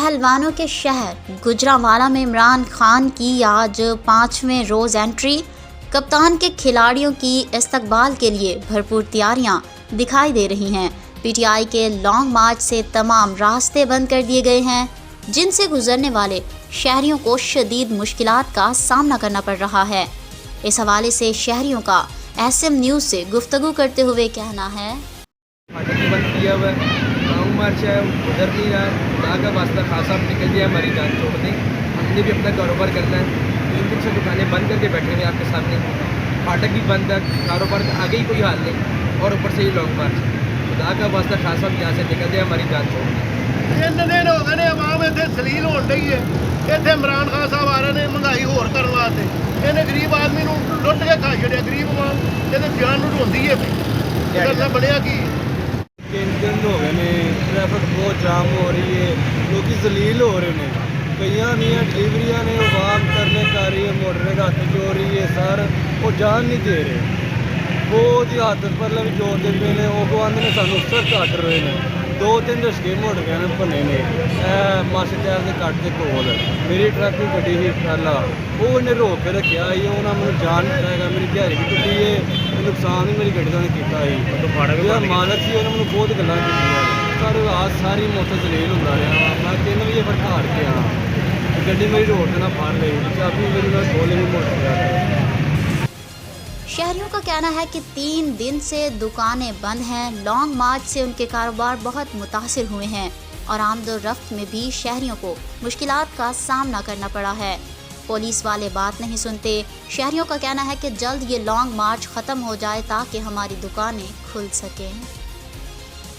पहलवानों के शहर गुजरांवाला में इमरान खान की आज 5वें रोज एंट्री। कप्तान के खिलाड़ियों की इस्तकबाल के लिए भरपूर तैयारियां दिखाई दे रही हैं। पीटीआई के लॉन्ग मार्च से तमाम रास्ते बंद कर दिए गए हैं, जिनसे गुजरने वाले शहरियों को शदीद मुश्किलात का सामना करना पड़ रहा है। इस हवाले से शहरियों का एसएम न्यूज़ से गुफ्तगू करते हुए कहना है, बंद किया हुआ है, लॉन्ग मार्च है, उधर नहीं रहा है, खुदा का वास्ता खासा आप निकल जाए, हमारी जान छोड़ दें। हमने भी अपना कारोबार करना है। 3 दिन से दुकानें बंद करके बैठे हुए आपके सामने, फाटक भी बंद है, कारोबार का आगे ही कोई हाल नहीं, और ऊपर से ही लॉन्ग मार्च। खुदा का वास्ता खासा आप यहाँ से निकल जाए, हमारी जान छोड़ दें। 3 दिन हो गए ने आवाम इतने सलील हो रही है। इतने इमरान खान साहब आ रहे हैं महंगाई होर करने वास्ते, इन्हें गरीब आदमी को लुट के खा छड़िया। गरीब आवाम इन्हें जान रोंदी है पई, करना बढ़िया की 3 दिन हो गए ने, ट्रैफिक बहुत जाम हो रही है, लोग जलील हो रहे हैं। कई दियाँ डिलीवरियाँ ने आवाम करने कर रही है, मोटरें हथ जोड़ रही है सर, वो जान नहीं दे रहे। बहुत ही हद पर भी जोड़ते पे ने, वो आंदे ने सानू सर कट रहे हैं। 2-3 रस्के मोटरियां ने भने ने, मास्टर शहर के कट के कोल मेरी ट्रक की गड्डी ही पहला, वो इन्हें रोक के रखा ही, उन्हें मैंने जान दिखाएगा, मेरी दिहाड़ी भी टुटी है, नुकसान भी मेरी गड्डी का किया ही। जो मालक से उन्हें मैंने बहुत गल्लां कीतियां, सर रात सारी मोटर जलील होंदा रहा। मैं 3 बजे फिर घर के आया, गड्डी मेरी रोड से ना फड़ गई, चाबी मेरी मैं खोल नहीं मोटर। शहरियों का कहना है कि 3 दिन से दुकानें बंद हैं। लॉन्ग मार्च से उनके कारोबार बहुत मुतासिर हुए हैं और आमदोरफ्त में भी शहरियों को मुश्किलात का सामना करना पड़ा है। पुलिस वाले बात नहीं सुनते। शहरियों का कहना है कि जल्द ये लॉन्ग मार्च ख़त्म हो जाए ताकि हमारी दुकानें खुल सकें।